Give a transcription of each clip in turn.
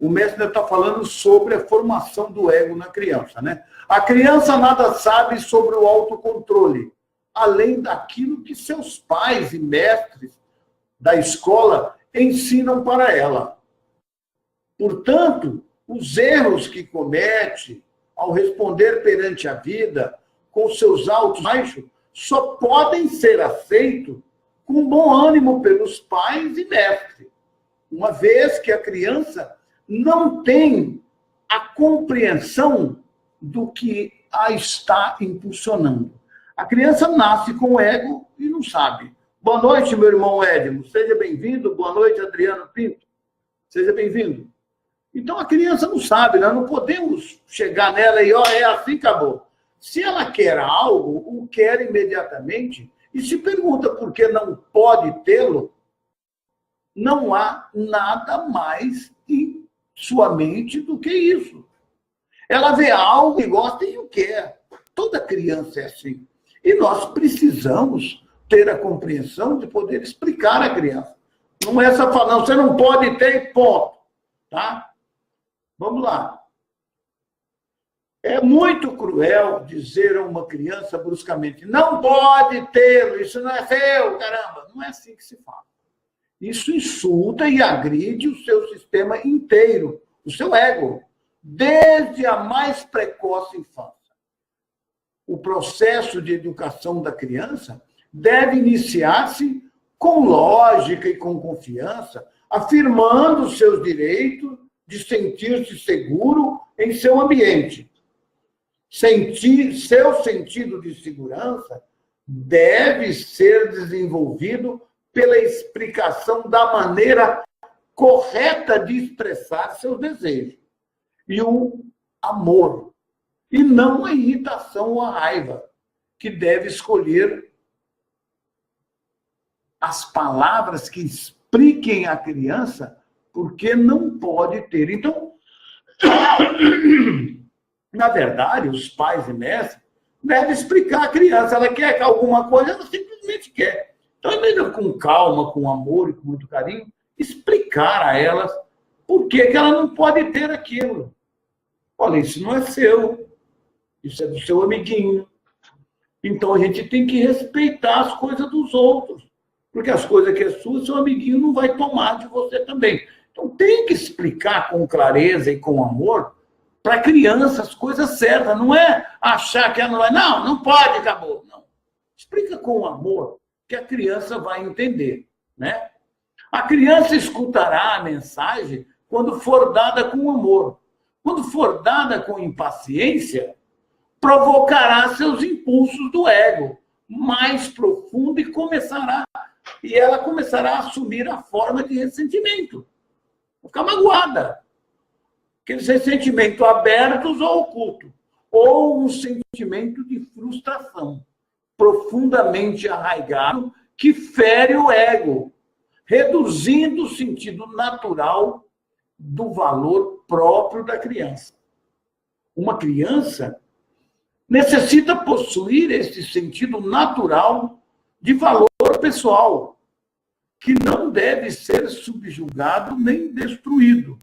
o mestre está falando sobre a formação do ego na criança, né? A criança nada sabe sobre o autocontrole, além daquilo que seus pais e mestres da escola ensinam para ela. Portanto, os erros que comete ao responder perante a vida com seus altos e baixos só podem ser aceitos com bom ânimo pelos pais e mestres, uma vez que a criança não tem a compreensão do que a está impulsionando. A criança nasce com ego e não sabe. Boa noite, meu irmão Edmo. Seja bem-vindo. Boa noite, Adriano Pinto. Seja bem-vindo. Então, a criança não sabe, nós não podemos chegar nela e, é assim, acabou. Se ela quer algo, o quer imediatamente, e se pergunta por que não pode tê-lo, não há nada mais em sua mente do que isso. Ela vê algo e gosta e o quer. Toda criança é assim. E nós precisamos ter a compreensão de poder explicar à criança. Não é só falar, não, você não pode ter, ponto. Tá? Vamos lá. É muito cruel dizer a uma criança bruscamente, não pode tê-lo, isso não é seu, caramba. Não é assim que se fala. Isso insulta e agride o seu sistema inteiro, o seu ego, desde a mais precoce infância. O processo de educação da criança deve iniciar-se com lógica e com confiança, afirmando seus direitos de sentir-se seguro em seu ambiente. Seu sentido de segurança deve ser desenvolvido pela explicação da maneira correta de expressar seus desejos. E o amor. E não a irritação ou a raiva, que deve escolher as palavras que expliquem à criança por que não pode ter. Então, na verdade, os pais e mestres devem explicar à criança. Ela quer alguma coisa, ela simplesmente quer. Então, é melhor com calma, com amor e com muito carinho, explicar a elas por que ela não pode ter aquilo. Olha, isso não é seu, isso é do seu amiguinho. Então, a gente tem que respeitar as coisas dos outros, porque as coisas que é sua, seu amiguinho não vai tomar de você também. Então, tem que explicar com clareza e com amor para a criança as coisas certas. Não é achar que ela não vai, não pode, acabou. Não. Explica com amor, que a criança vai entender, né? A criança escutará a mensagem quando for dada com amor. Quando for dada com impaciência, provocará seus impulsos do ego mais profundo e ela começará a assumir a forma de ressentimento. Vai ficar magoada. Aqueles ressentimentos abertos ou ocultos, ou um sentimento de frustração profundamente arraigado que fere o ego, reduzindo o sentido natural do valor próprio da criança. Uma criança necessita possuir esse sentido natural de valor pessoal, que não deve ser subjugado nem destruído.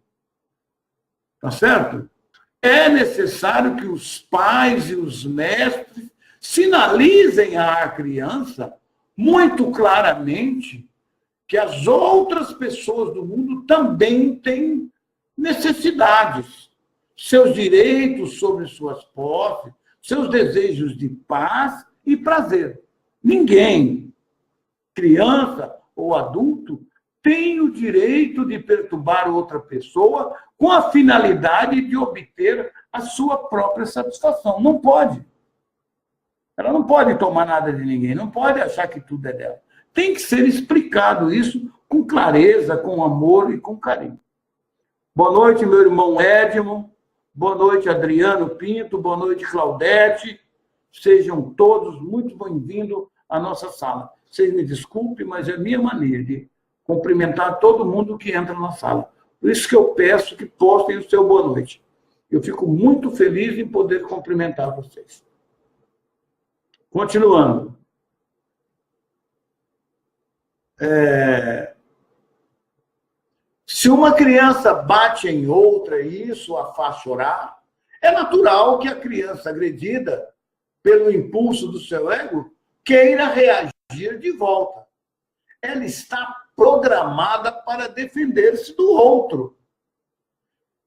Tá certo? É necessário que os pais e os mestres sinalizem à criança muito claramente que as outras pessoas do mundo também têm necessidades, seus direitos sobre suas posses, seus desejos de paz e prazer. Ninguém, criança ou adulto, tem o direito de perturbar outra pessoa com a finalidade de obter a sua própria satisfação. Não pode. Ela não pode tomar nada de ninguém, não pode achar que tudo é dela. Tem que ser explicado isso com clareza, com amor e com carinho. Boa noite, meu irmão Edmo. Boa noite, Adriano Pinto. Boa noite, Claudete. Sejam todos muito bem-vindos à nossa sala. Vocês me desculpem, mas é a minha maneira de cumprimentar todo mundo que entra na sala. Por isso que eu peço que postem o seu boa noite. Eu fico muito feliz em poder cumprimentar vocês. Continuando. Se uma criança bate em outra e isso a faz chorar, é natural que a criança agredida pelo impulso do seu ego queira reagir de volta. Ela está programada para defender-se do outro.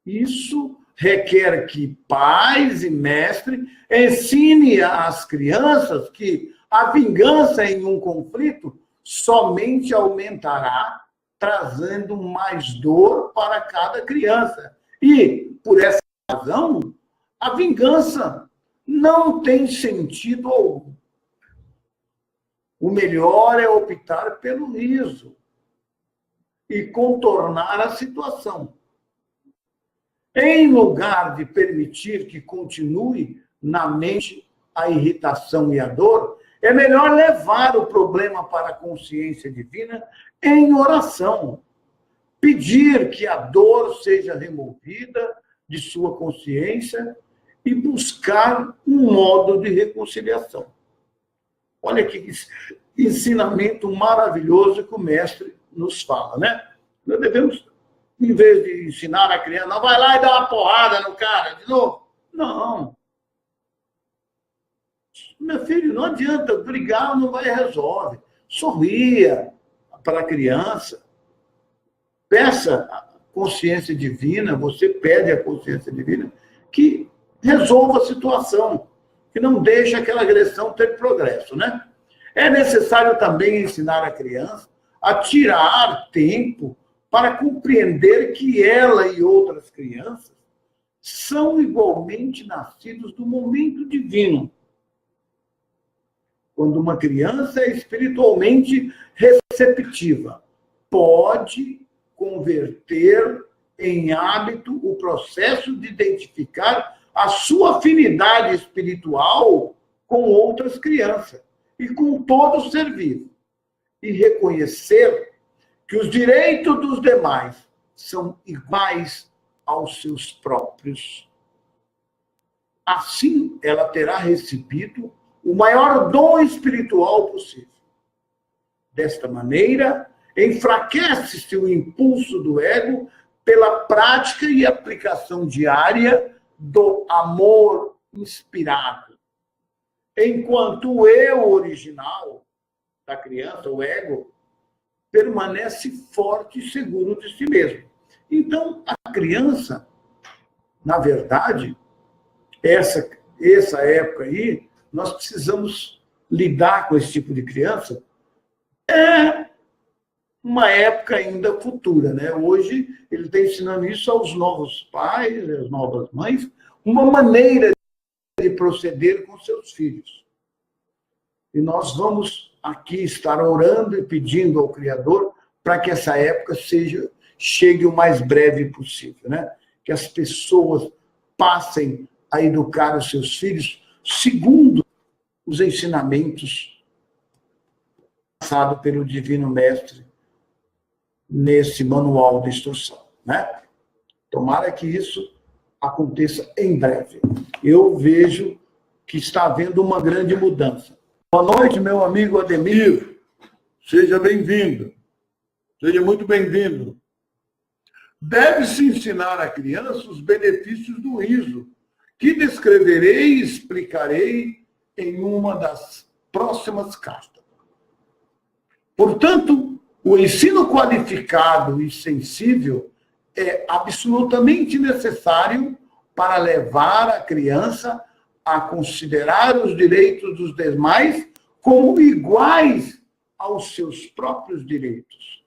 Isso requer que pais e mestres ensinem às crianças que a vingança em um conflito somente aumentará, trazendo mais dor para cada criança. E, por essa razão, a vingança não tem sentido algum. O melhor é optar pelo riso e contornar a situação. Em lugar de permitir que continue na mente a irritação e a dor, é melhor levar o problema para a consciência divina em oração. Pedir que a dor seja removida de sua consciência e buscar um modo de reconciliação. Olha que ensinamento maravilhoso que o mestre nos fala, né? Nós devemos, em vez de ensinar a criança, não vai lá e dá uma porrada no cara de novo. Não. Meu filho, não adianta, brigar não vai resolver. Sorria para a criança. Peça a consciência divina, você pede a consciência divina que resolva a situação, que não deixe aquela agressão ter progresso, né? É necessário também ensinar a criança a tirar tempo para compreender que ela e outras crianças são igualmente nascidos do momento divino. Quando uma criança é espiritualmente receptiva, pode converter em hábito o processo de identificar a sua afinidade espiritual com outras crianças e com todo o ser vivo, e reconhecer que os direitos dos demais são iguais aos seus próprios. Assim, ela terá recebido o maior dom espiritual possível. Desta maneira, enfraquece-se o impulso do ego pela prática e aplicação diária do amor inspirado. Enquanto o eu original da criança, o ego, permanece forte e seguro de si mesmo. Então, a criança, na verdade, essa época aí, nós precisamos lidar com esse tipo de criança. É uma época ainda futura, né? Hoje, ele está ensinando isso aos novos pais, às novas mães, uma maneira de proceder com seus filhos. E nós vamos aqui estar orando e pedindo ao Criador para que essa época chegue o mais breve possível, né? Que as pessoas passem a educar os seus filhos segundo os ensinamentos passados pelo Divino Mestre nesse manual de instrução, né? Tomara que isso aconteça em breve. Eu vejo que está havendo uma grande mudança. Boa noite, meu amigo Ademir. Seja bem-vindo. Seja muito bem-vindo. Deve-se ensinar à criança os benefícios do riso, que descreverei e explicarei em uma das próximas cartas. Portanto, o ensino qualificado e sensível é absolutamente necessário para levar a criança a considerar os direitos dos demais como iguais aos seus próprios direitos.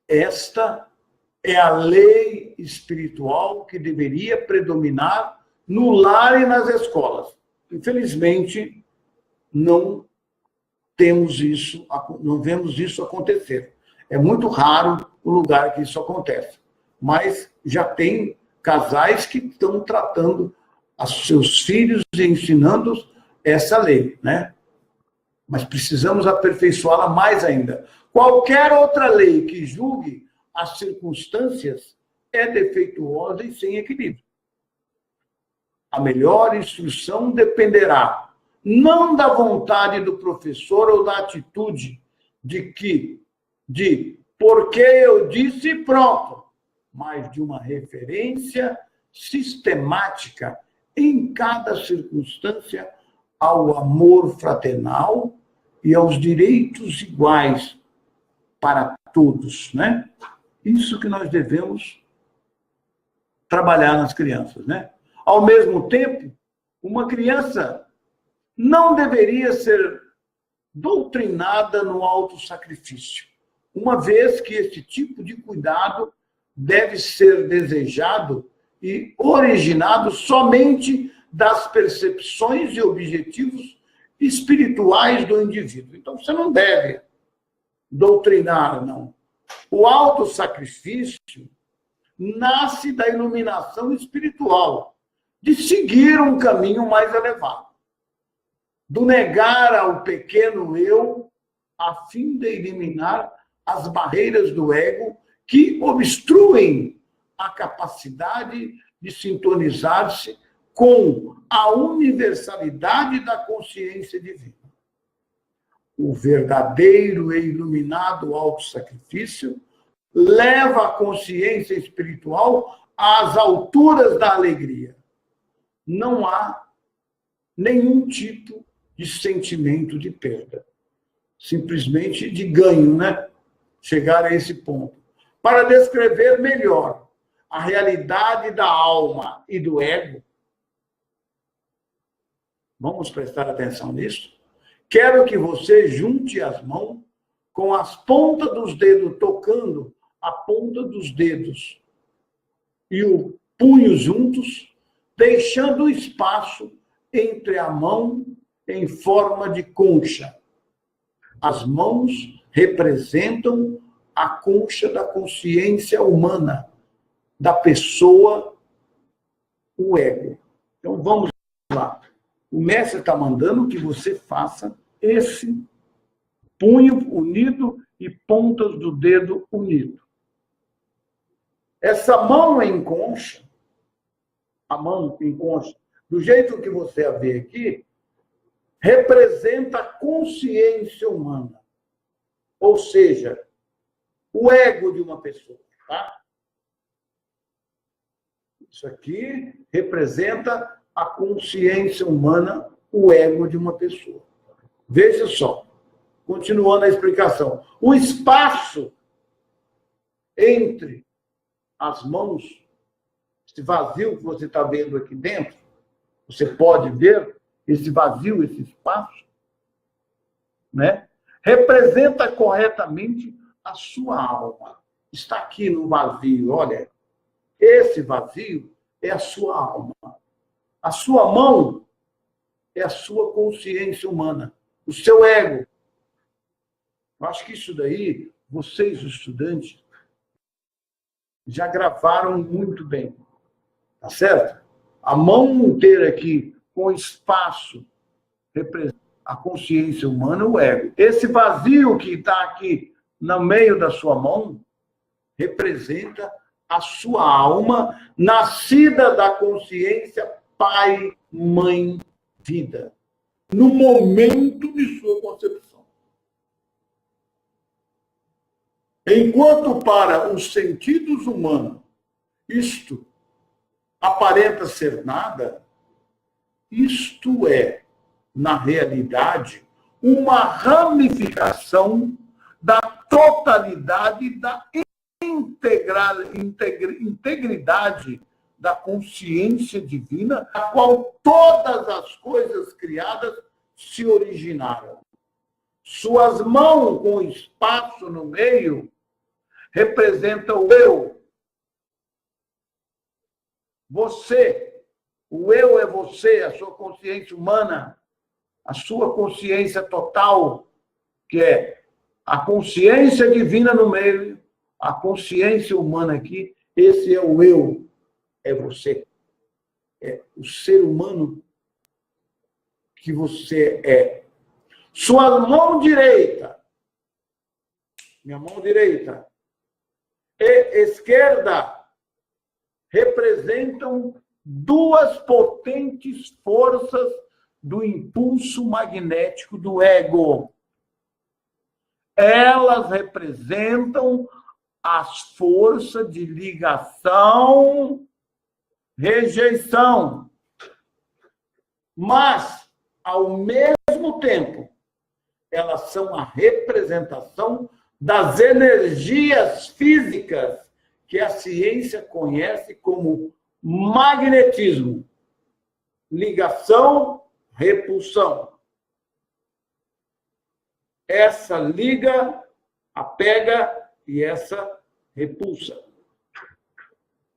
Esta é a lei espiritual que deveria predominar no lar e nas escolas. Infelizmente, não vemos isso acontecer. É muito raro o lugar que isso acontece. Mas já tem casais que estão tratando os seus filhos e ensinando essa lei, né? Mas precisamos aperfeiçoá-la mais ainda. Qualquer outra lei que julgue as circunstâncias é defeituosa e sem equilíbrio. A melhor instrução dependerá não da vontade do professor ou da atitude de que de porque eu disse pronto, mas de uma referência sistemática em cada circunstância ao amor fraternal e aos direitos iguais para todos, né? Isso que nós devemos trabalhar nas crianças, né? Ao mesmo tempo, uma criança não deveria ser doutrinada no autossacrifício, uma vez que esse tipo de cuidado deve ser desejado e originado somente das percepções e objetivos espirituais do indivíduo. Então, você não deve doutrinar, não. O autossacrifício nasce da iluminação espiritual, de seguir um caminho mais elevado, do negar ao pequeno eu, a fim de eliminar as barreiras do ego que obstruem a capacidade de sintonizar-se com a universalidade da consciência divina. O verdadeiro e iluminado autossacrifício leva a consciência espiritual às alturas da alegria. Não há nenhum tipo de sentimento de perda, simplesmente de ganho, né? Chegar a esse ponto. Para descrever melhor a realidade da alma e do ego, vamos prestar atenção nisso? Quero que você junte as mãos com as pontas dos dedos tocando a ponta dos dedos e o punho juntos, deixando espaço entre a mão em forma de concha. As mãos representam a concha da consciência humana, da pessoa, o ego. Então, vamos lá. O mestre está mandando que você faça esse punho unido e pontas do dedo unido. Essa mão em concha, a mão em concha, do jeito que você a vê aqui, representa a consciência humana. Ou seja, o ego de uma pessoa. Tá? Isso aqui representa a consciência humana, o ego de uma pessoa. Veja só, continuando a explicação. O espaço entre as mãos, esse vazio que você está vendo aqui dentro, você pode ver esse vazio, esse espaço, né? Representa corretamente a sua alma. Está aqui no vazio, olha. Esse vazio é a sua alma. A sua mão é a sua consciência humana, o seu ego. Eu acho que isso daí, vocês, os estudantes, já gravaram muito bem. Tá certo? A mão inteira aqui, com espaço, representa a consciência humana, o ego. Esse vazio que está aqui no meio da sua mão, representa a sua alma, nascida da consciência pai, mãe, vida, no momento de sua concepção. Enquanto para os sentidos humanos isto aparenta ser nada, isto é, na realidade, uma ramificação da totalidade da integridade da consciência divina, a qual todas as coisas criadas se originaram. Suas mãos com espaço no meio representam o eu. Você, o eu é você, a sua consciência humana, a sua consciência total, que é a consciência divina no meio, a consciência humana aqui, esse é o eu. É você. É o ser humano que você é. Sua mão direita, minha mão direita e esquerda representam duas potentes forças do impulso magnético do ego. Elas representam as forças de ligação, rejeição. Mas, ao mesmo tempo, elas são a representação das energias físicas que a ciência conhece como magnetismo, ligação, repulsão. Essa liga, apega e essa repulsa.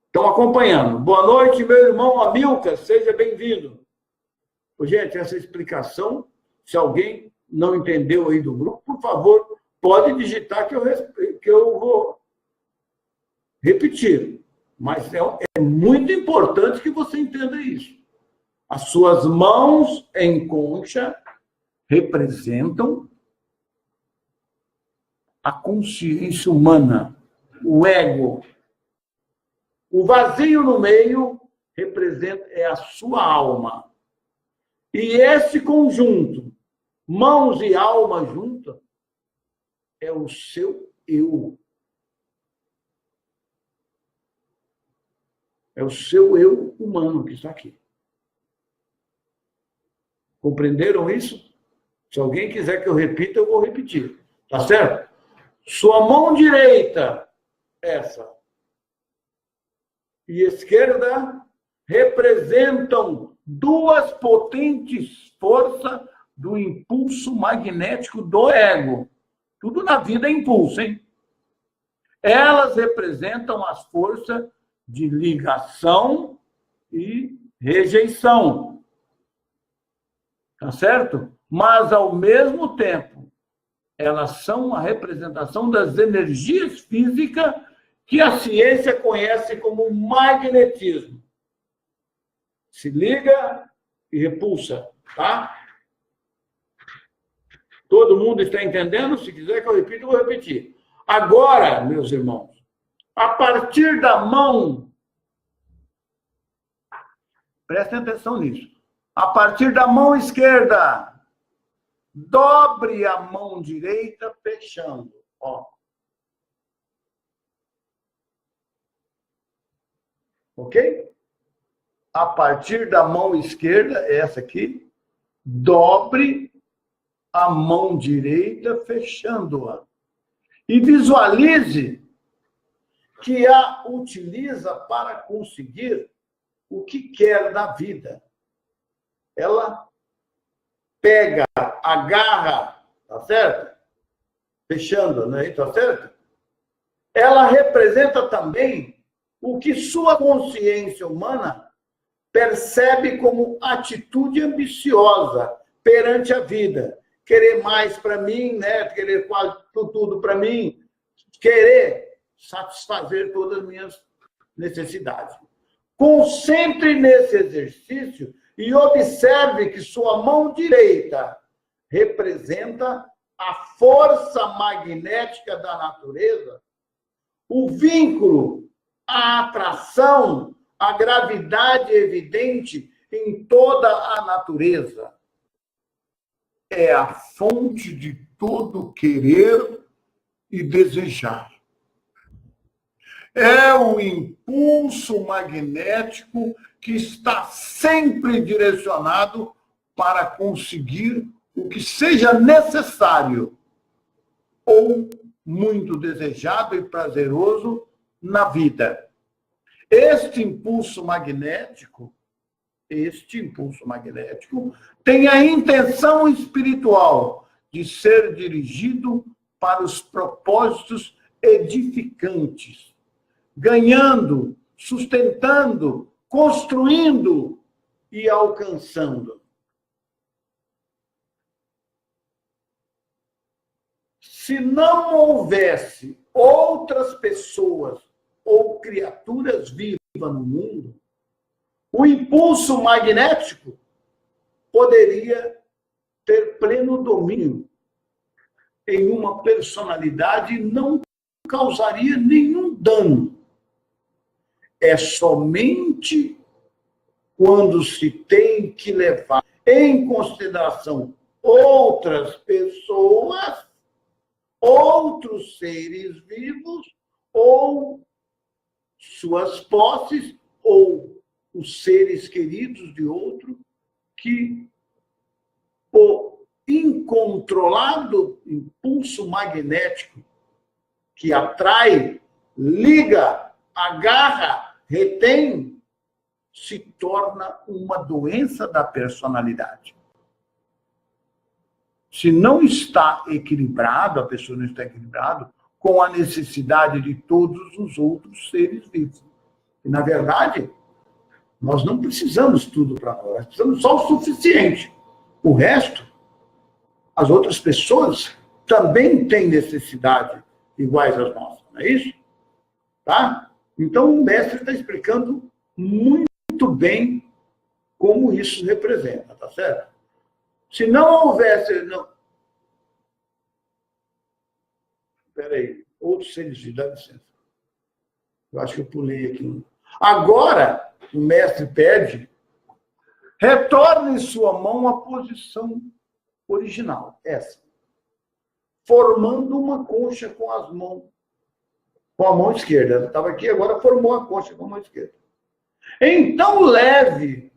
Estão acompanhando. Boa noite, meu irmão Amilcar, seja bem-vindo. Gente, essa explicação, se alguém não entendeu aí do grupo, por favor, pode digitar que eu vou repetir. Mas é muito importante que você entenda isso. As suas mãos em concha representam a consciência humana, o ego. O vazio no meio é a sua alma. E esse conjunto, mãos e alma juntas, é o seu eu. É o seu eu humano que está aqui. Compreenderam isso? Se alguém quiser que eu repita, eu vou repetir. Tá certo? Sua mão direita, essa, e esquerda, representam duas potentes forças do impulso magnético do ego. Tudo na vida é impulso, hein? Elas representam as forças de ligação e rejeição. Tá certo? Mas, ao mesmo tempo, elas são a representação das energias físicas que a ciência conhece como magnetismo. Se liga e repulsa, tá? Todo mundo está entendendo? Se quiser que eu repita, eu vou repetir. Agora, meus irmãos, a partir da mão, prestem atenção nisso, a partir da mão esquerda, dobre a mão direita, fechando. Ó. Ok? A partir da mão esquerda, essa aqui, dobre a mão direita, fechando-a. E visualize que a utiliza para conseguir o que quer da vida. Ela pega, agarra, tá certo? Fechando, né? Tá certo? Ela representa também o que sua consciência humana percebe como atitude ambiciosa perante a vida. Querer mais para mim, né? Querer quase tudo para mim, querer satisfazer todas as minhas necessidades. Concentre nesse exercício e observe que sua mão direita representa a força magnética da natureza, o vínculo, a atração, a gravidade evidente em toda a natureza. É a fonte de todo querer e desejar. É o impulso magnético que está sempre direcionado para conseguir o que seja necessário ou muito desejado e prazeroso na vida. Este impulso magnético tem a intenção espiritual de ser dirigido para os propósitos edificantes, ganhando, sustentando, construindo e alcançando. Se não houvesse outras pessoas ou criaturas vivas no mundo, o impulso magnético poderia ter pleno domínio em uma personalidade e não causaria nenhum dano. É somente quando se tem que levar em consideração outras pessoas outros seres vivos, ou suas posses, ou os seres queridos de outro, que o incontrolado impulso magnético que atrai, liga, agarra, retém, se torna uma doença da personalidade. Se não está equilibrado, a pessoa não está equilibrada com a necessidade de todos os outros seres vivos. E, na verdade, nós não precisamos tudo para nós precisamos só o suficiente. O resto, as outras pessoas também têm necessidade iguais às nossas, não é isso? Tá? Então, o mestre está explicando muito bem como isso representa, tá certo? Se não houvesse... Não... Espera aí, outros seres de dá licença. Eu acho que eu pulei aqui. Agora, o mestre pede, retorne sua mão à posição original, essa. Formando uma concha com as mãos, com a mão esquerda. Ela estava aqui, agora formou a concha com a mão esquerda. Então, leve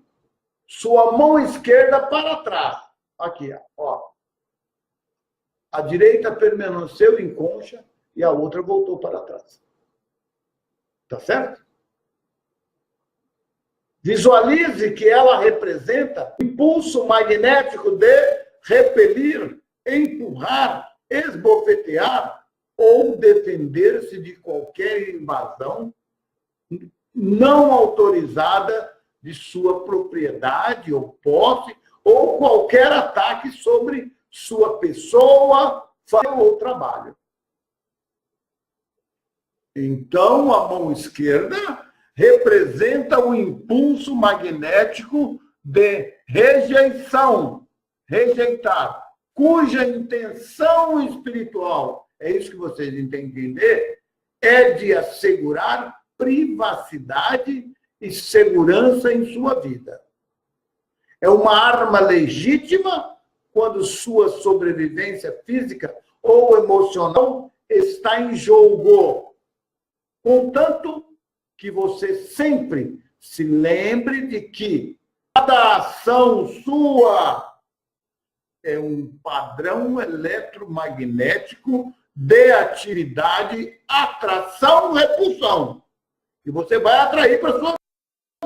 sua mão esquerda para trás. Aqui, ó. A direita permaneceu em concha e a outra voltou para trás. Tá certo? Visualize que ela representa o impulso magnético de repelir, empurrar, esbofetear ou defender-se de qualquer invasão não autorizada de sua propriedade ou posse ou qualquer ataque sobre sua pessoa ou trabalho. Então, a mão esquerda representa o impulso magnético de rejeição, rejeitar, cuja intenção espiritual, é isso que vocês têm que entender, é de assegurar privacidade e segurança em sua vida. É uma arma legítima quando sua sobrevivência física ou emocional está em jogo. Contanto que você sempre se lembre de que cada ação sua é um padrão eletromagnético de atividade, atração, repulsão. E você vai atrair para a sua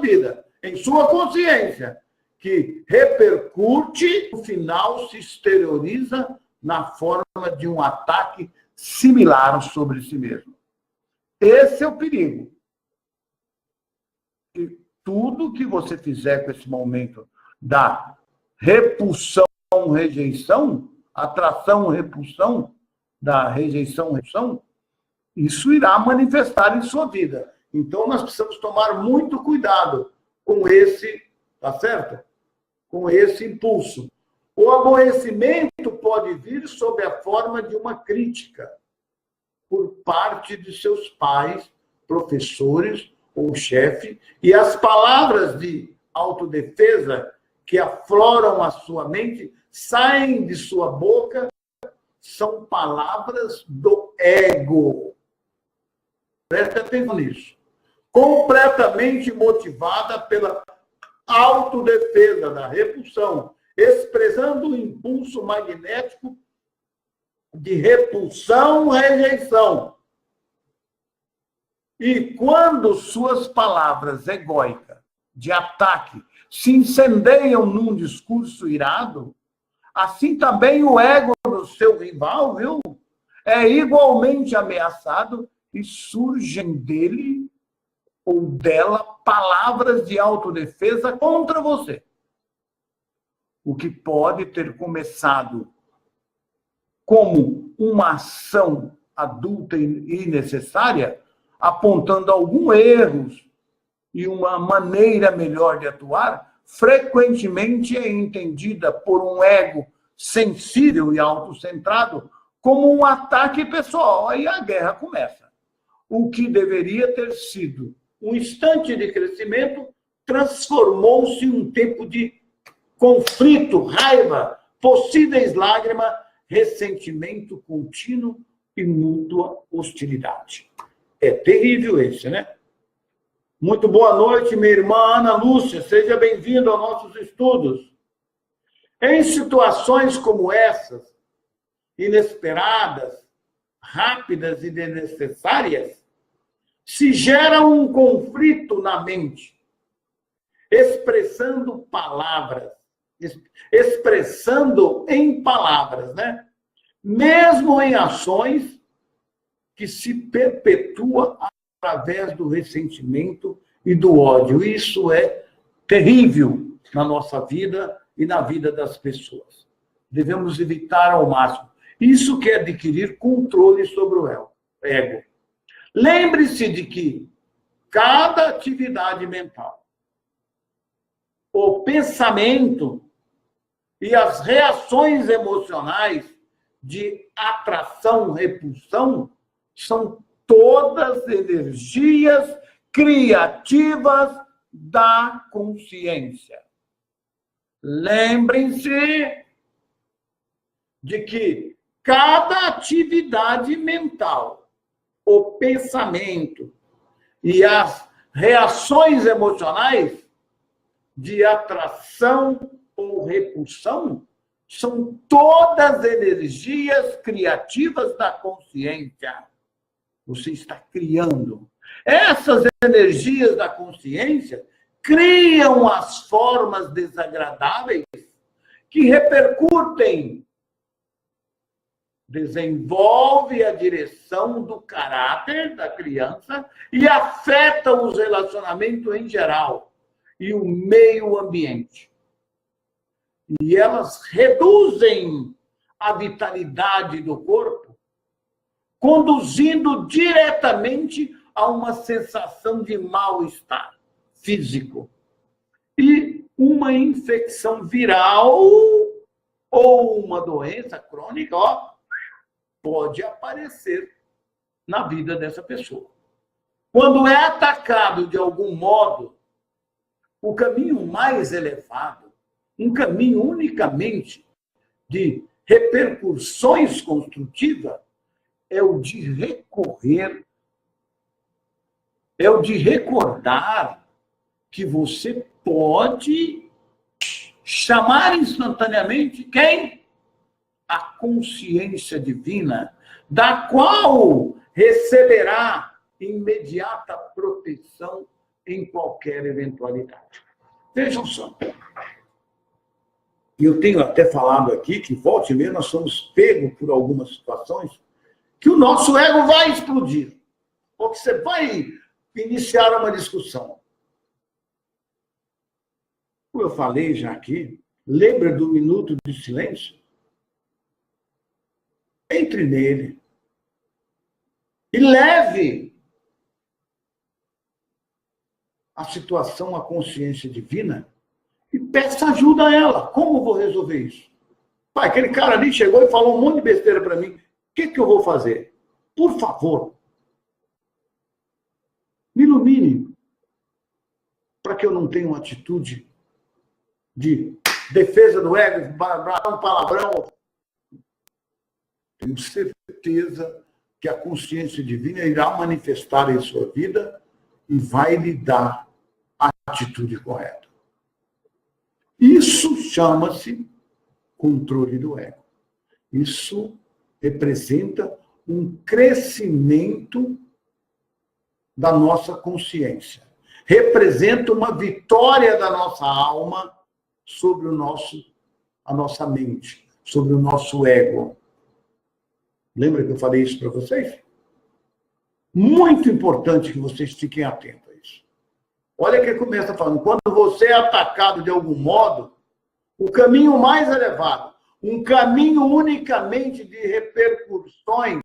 vida, em sua consciência, que repercute, no final se exterioriza na forma de um ataque similar sobre si mesmo. Esse é o perigo. E tudo que você fizer com esse momento da repulsão, rejeição, atração, repulsão, da rejeição, repulsão, isso irá manifestar em sua vida. Então, nós precisamos tomar muito cuidado com esse, tá certo? Com esse impulso. O aborrecimento pode vir sob a forma de uma crítica por parte de seus pais, professores ou chefe, e as palavras de autodefesa que afloram a sua mente, saem de sua boca, são palavras do ego. Preste atenção nisso. Completamente motivada pela autodefesa, da repulsão, expressando o impulso magnético de repulsão, rejeição. E quando suas palavras egóicas de ataque se incendeiam num discurso irado, assim também o ego do seu rival, viu, é igualmente ameaçado e surgem dele ou dela palavras de autodefesa contra você. O que pode ter começado como uma ação adulta e necessária, apontando algum erro e uma maneira melhor de atuar, frequentemente é entendida por um ego sensível e autocentrado como um ataque pessoal. Aí a guerra começa. O que deveria ter sido um instante de crescimento transformou-se em um tempo de conflito, raiva, possíveis lágrimas, ressentimento contínuo e mútua hostilidade. É terrível esse, né? Muito boa noite, minha irmã Ana Lúcia. Seja bem-vinda aos nossos estudos. Em situações como essas, inesperadas, rápidas e desnecessárias, se gera um conflito na mente, expressando em palavras, né? Mesmo em ações que se perpetuam através do ressentimento e do ódio. Isso é terrível na nossa vida e na vida das pessoas. Devemos evitar ao máximo. Isso quer adquirir controle sobre o ego. Lembre-se de que cada atividade mental, o pensamento e as reações emocionais de atração, repulsão, são todas energias criativas da consciência. Lembrem-se de que cada atividade mental, o pensamento e as reações emocionais de atração ou repulsão são todas energias criativas da consciência. Você está criando. Essas energias da consciência criam as formas desagradáveis que repercutem, desenvolve a direção do caráter da criança e afeta os relacionamentos em geral e o meio ambiente. E elas reduzem a vitalidade do corpo, conduzindo diretamente a uma sensação de mal-estar físico e uma infecção viral ou uma doença crônica, pode aparecer na vida dessa pessoa. Quando é atacado de algum modo, o caminho mais elevado, um caminho unicamente de repercussões construtivas, é o de recordar que você pode chamar instantaneamente quem? A consciência divina, da qual receberá imediata proteção em qualquer eventualidade. Vejam só. Eu tenho até falado aqui que, volte e meia, nós somos pegos por algumas situações que o nosso ego vai explodir. Ou que você vai iniciar uma discussão. Como eu falei já aqui, lembra do minuto de silêncio? Entre nele e leve a situação à consciência divina e peça ajuda a ela. Como eu vou resolver isso? Pai, aquele cara ali chegou e falou um monte de besteira para mim. O que eu vou fazer? Por favor, me ilumine para que eu não tenha uma atitude de defesa do ego, um palavrão. Tenho certeza que a consciência divina irá manifestar em sua vida e vai lhe dar a atitude correta. Isso chama-se controle do ego. Isso representa um crescimento da nossa consciência. Representa uma vitória da nossa alma sobre a nossa mente, sobre o nosso ego. Lembra que eu falei isso para vocês? Muito importante que vocês fiquem atentos a isso. Olha que começa falando, quando você é atacado de algum modo, o caminho mais elevado, um caminho unicamente de repercussões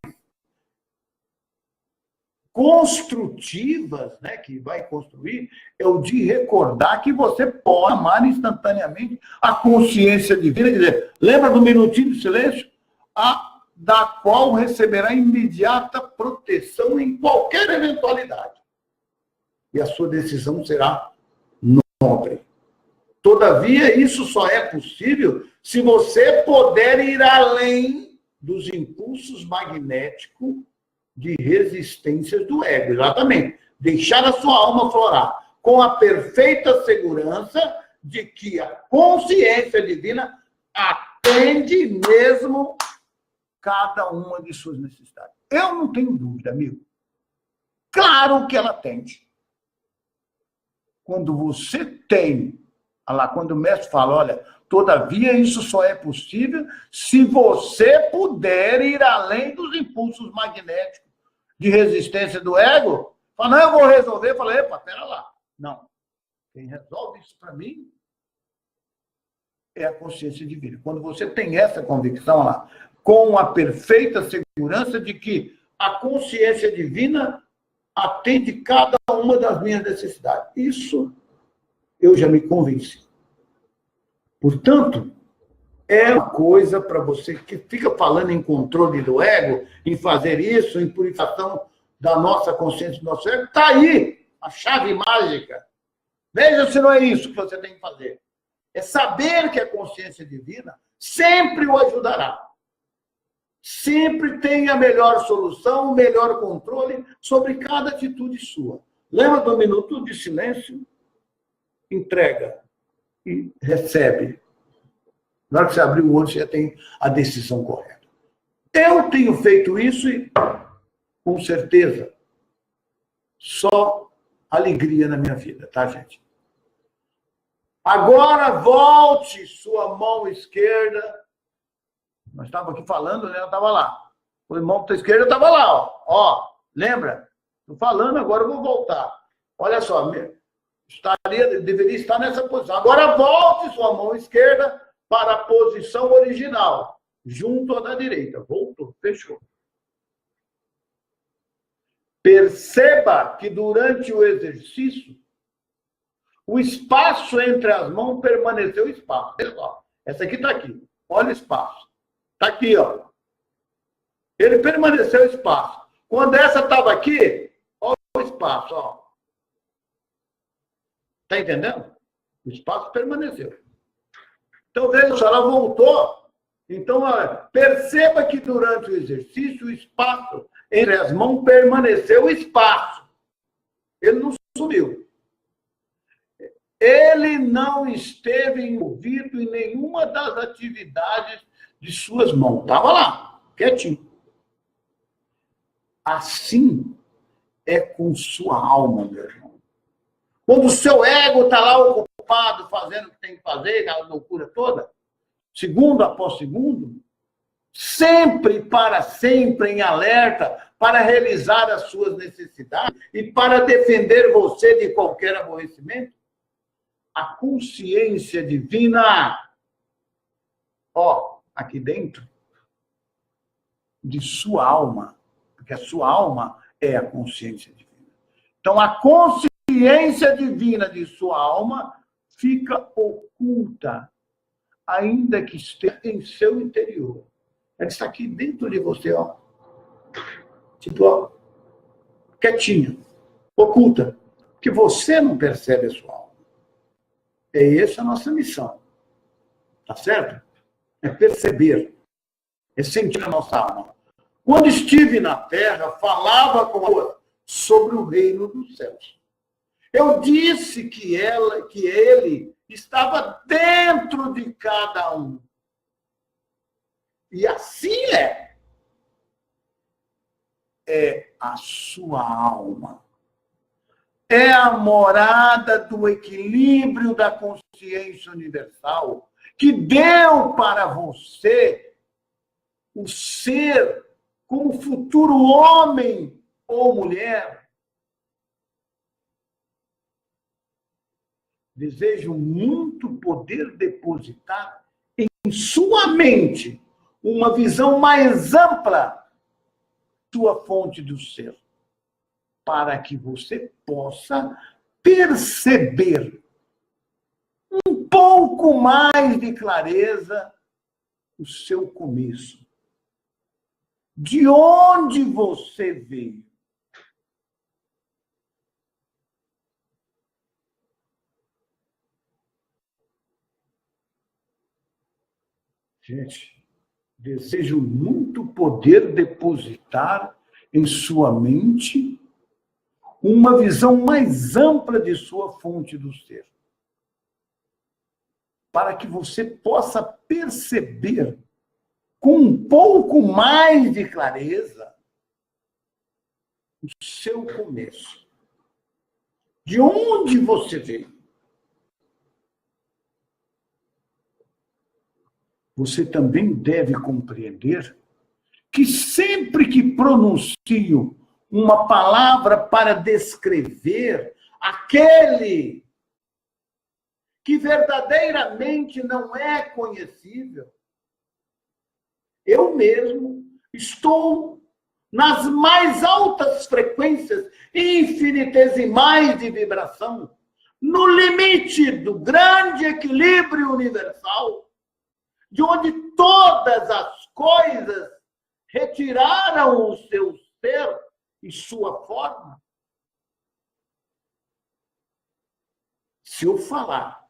construtivas, né, que vai construir, é o de recordar que você pode amar instantaneamente a consciência divina, quer dizer, lembra do minutinho de silêncio? Da qual receberá imediata proteção em qualquer eventualidade. E a sua decisão será nobre. Todavia, isso só é possível se você puder ir além dos impulsos magnéticos de resistências do ego. Exatamente. Deixar a sua alma florar com a perfeita segurança de que a consciência divina atende mesmo cada uma de suas necessidades. Eu não tenho dúvida, amigo. Claro que ela atende. Quando você tem, olha lá, quando o mestre fala, olha, todavia isso só é possível se você puder ir além dos impulsos magnéticos de resistência do ego. Fala, não, eu vou resolver. Fala, epa, pera lá. Não. Quem resolve isso para mim é a consciência divina. Quando você tem essa convicção lá, com a perfeita segurança de que a consciência divina atende cada uma das minhas necessidades. Isso eu já me convenci. Portanto, é uma coisa para você que fica falando em controle do ego, em fazer isso, em purificação da nossa consciência, do nosso ego. Está aí a chave mágica. Veja se não é isso que você tem que fazer. É saber que a consciência divina sempre o ajudará. Sempre tem a melhor solução, o melhor controle sobre cada atitude sua. Lembra do minuto de silêncio? Entrega e recebe. Na hora que você abrir o olho, você já tem a decisão correta. Eu tenho feito isso e, com certeza, só alegria na minha vida, tá, gente? Agora volte sua mão esquerda. Nós estávamos aqui falando, né? Eu estava lá. O irmão da esquerda estava lá, ó. Ó, lembra? Estou falando, agora eu vou voltar. Olha só, deveria estar nessa posição. Agora volte sua mão esquerda para a posição original, junto à da direita. Voltou, fechou. Perceba que durante o exercício, o espaço entre as mãos permaneceu espaço. Olha só, essa aqui está aqui. Olha o espaço. Está aqui, ó. Ele permaneceu espaço. Quando essa estava aqui, olha o espaço, ó. Está entendendo? O espaço permaneceu. Então, veja só, ela voltou. Então, perceba que durante o exercício, o espaço entre as mãos permaneceu espaço. Ele não sumiu. Ele não esteve envolvido em nenhuma das atividades de suas mãos. Estava lá, quietinho. Assim é com sua alma, meu irmão. Quando o seu ego está lá ocupado, fazendo o que tem que fazer, aquela loucura toda, segundo após segundo, sempre para sempre em alerta para realizar as suas necessidades e para defender você de qualquer aborrecimento, a consciência divina, ó, aqui dentro, de sua alma, porque a sua alma é a consciência divina. Então, a consciência divina de sua alma fica oculta, ainda que esteja em seu interior. Ela está aqui dentro de você, ó. Tipo, ó, quietinha, oculta, que você não percebe a sua alma. É essa a nossa missão. Tá certo? É perceber, é sentir a nossa alma. Quando estive na Terra, falava com ela sobre o reino dos céus. Eu disse que ele estava dentro de cada um. E assim é a sua alma. É a morada do equilíbrio da consciência universal que deu para você o ser como futuro homem ou mulher. Desejo muito poder depositar em sua mente uma visão mais ampla sua fonte do ser, para que você possa perceber um pouco mais de clareza o seu começo. De onde você veio? Gente, Desejo muito poder depositar em sua mente uma visão mais ampla de sua fonte do ser, para que você possa perceber com um pouco mais de clareza o seu começo. De onde você veio? Você também deve compreender que sempre que pronuncio uma palavra para descrever aquele que verdadeiramente não é conhecível, eu mesmo estou nas mais altas frequências infinitesimais de vibração, no limite do grande equilíbrio universal, de onde todas as coisas retiraram o seu ser e sua forma. Se eu falar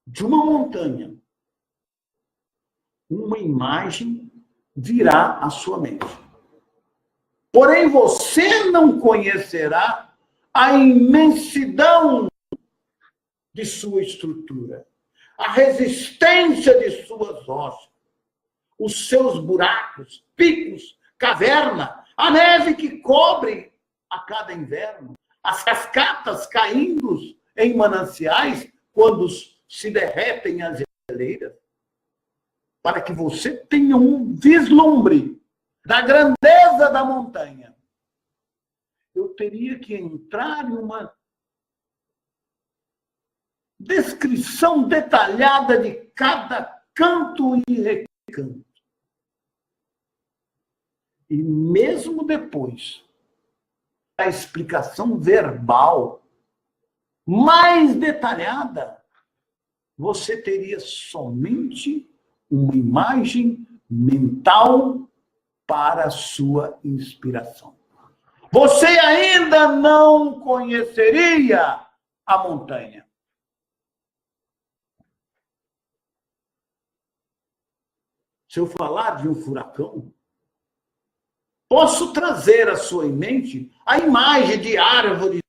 de uma montanha, uma imagem virá à sua mente. Porém, você não conhecerá a imensidão de sua estrutura, a resistência de suas rochas, os seus buracos, picos, caverna, a neve que cobre a cada inverno, as cascatas caindo em mananciais quando se derretem as geleiras, para que você tenha um vislumbre da grandeza da montanha. Eu teria que entrar em uma descrição detalhada de cada canto e recanto. E mesmo depois da explicação verbal mais detalhada, você teria somente uma imagem mental para a sua inspiração. Você ainda não conheceria a montanha. Se eu falar de um furacão, posso trazer à sua mente a imagem de árvores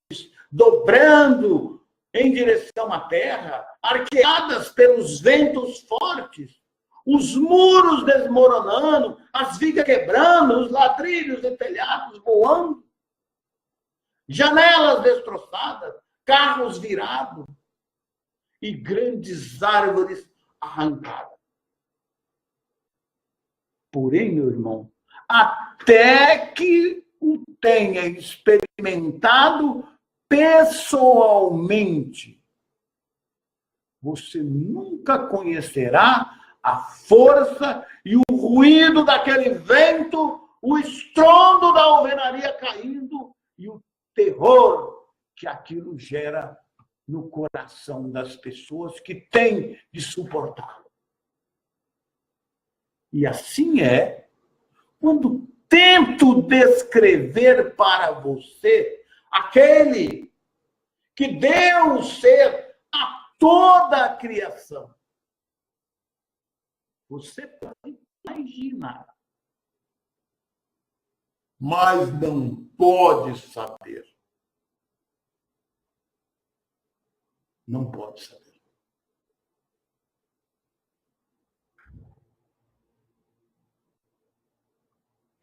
dobrando em direção à terra, arqueadas pelos ventos fortes, os muros desmoronando, as vigas quebrando, os ladrilhos e telhados voando, janelas destroçadas, carros virados e grandes árvores arrancadas. Porém, meu irmão, até que o tenha experimentado pessoalmente, você nunca conhecerá a força e o ruído daquele vento, o estrondo da alvenaria caindo e o terror que aquilo gera no coração das pessoas que têm de suportá-lo. E assim é quando tento descrever para você aquele que deu ser a toda a criação. Você pode imaginar, mas não pode saber. Não pode saber.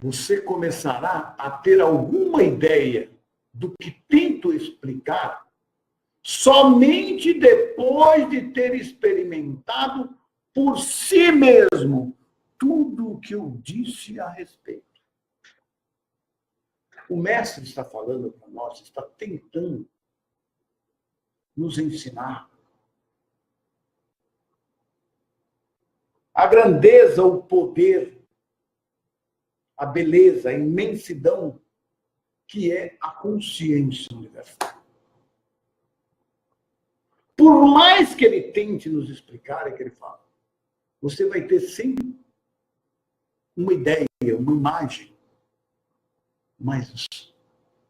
Você começará a ter alguma ideia do que tento explicar somente depois de ter experimentado por si mesmo tudo o que eu disse a respeito. O mestre está falando para nós, está tentando nos ensinar a grandeza, o poder, a beleza, a imensidão que é a consciência universal. Por mais que ele tente nos explicar, é que ele fala, você vai ter sempre uma ideia, uma imagem, mas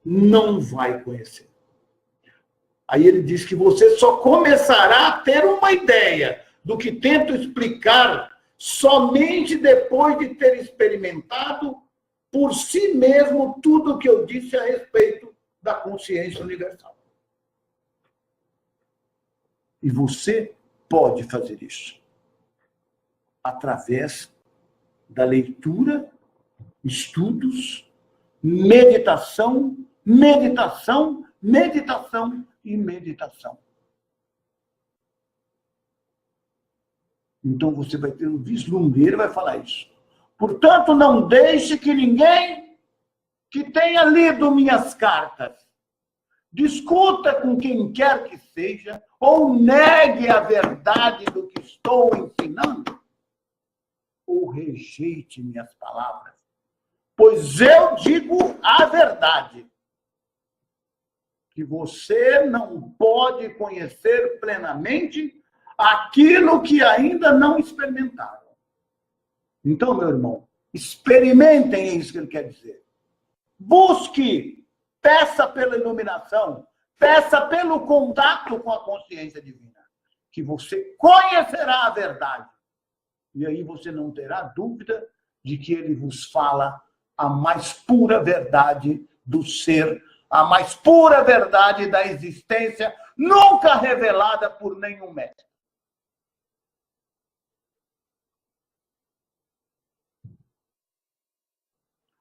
não vai conhecer. Aí ele diz que você só começará a ter uma ideia do que tento explicar somente depois de ter experimentado por si mesmo tudo o que eu disse a respeito da consciência universal. E você pode fazer isso através da leitura, estudos, meditação, meditação, meditação e meditação. Então você vai ter um vislumbre, ele vai falar isso. Portanto, não deixe que ninguém que tenha lido minhas cartas discuta com quem quer que seja ou negue a verdade do que estou ensinando ou rejeite minhas palavras, pois eu digo a verdade, que você não pode conhecer plenamente aquilo que ainda não experimentaram. Então, meu irmão, experimentem, é isso que ele quer dizer. Busque, peça pela iluminação, peça pelo contato com a consciência divina, que você conhecerá a verdade. E aí você não terá dúvida de que ele vos fala a mais pura verdade do ser, a mais pura verdade da existência, nunca revelada por nenhum mestre.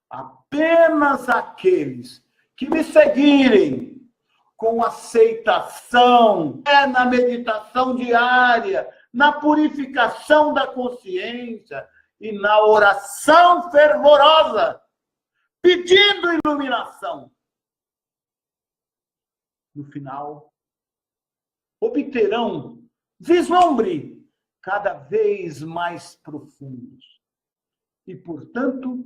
Apenas aqueles que me seguirem com aceitação, na meditação diária, na purificação da consciência e na oração fervorosa, pedindo iluminação, no final, obterão vislumbre cada vez mais profundos e, portanto,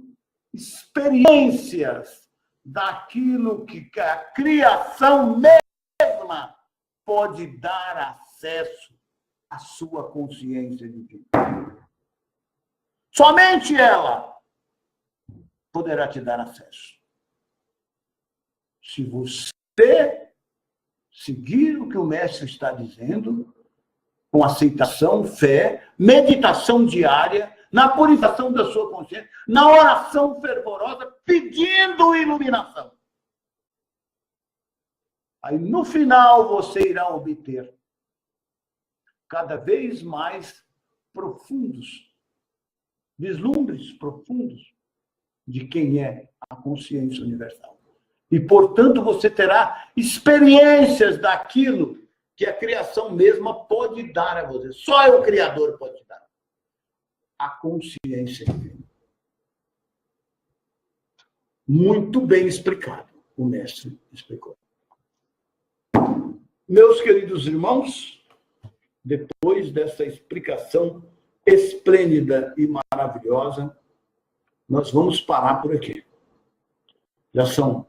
experiências daquilo que a criação mesma pode dar acesso à sua consciência divina. Somente ela poderá te dar acesso. Se você seguir o que o mestre está dizendo, com aceitação, fé, meditação diária, na purificação da sua consciência, na oração fervorosa, pedindo iluminação. Aí, no final, você irá obter cada vez mais profundos, vislumbres profundos de quem é a consciência universal. E, portanto, você terá experiências daquilo que a criação mesma pode dar a você. Só o Criador pode dar. A consciência divina. Muito bem explicado, o mestre explicou. Meus queridos irmãos, depois dessa explicação esplêndida e maravilhosa, nós vamos parar por aqui. Já são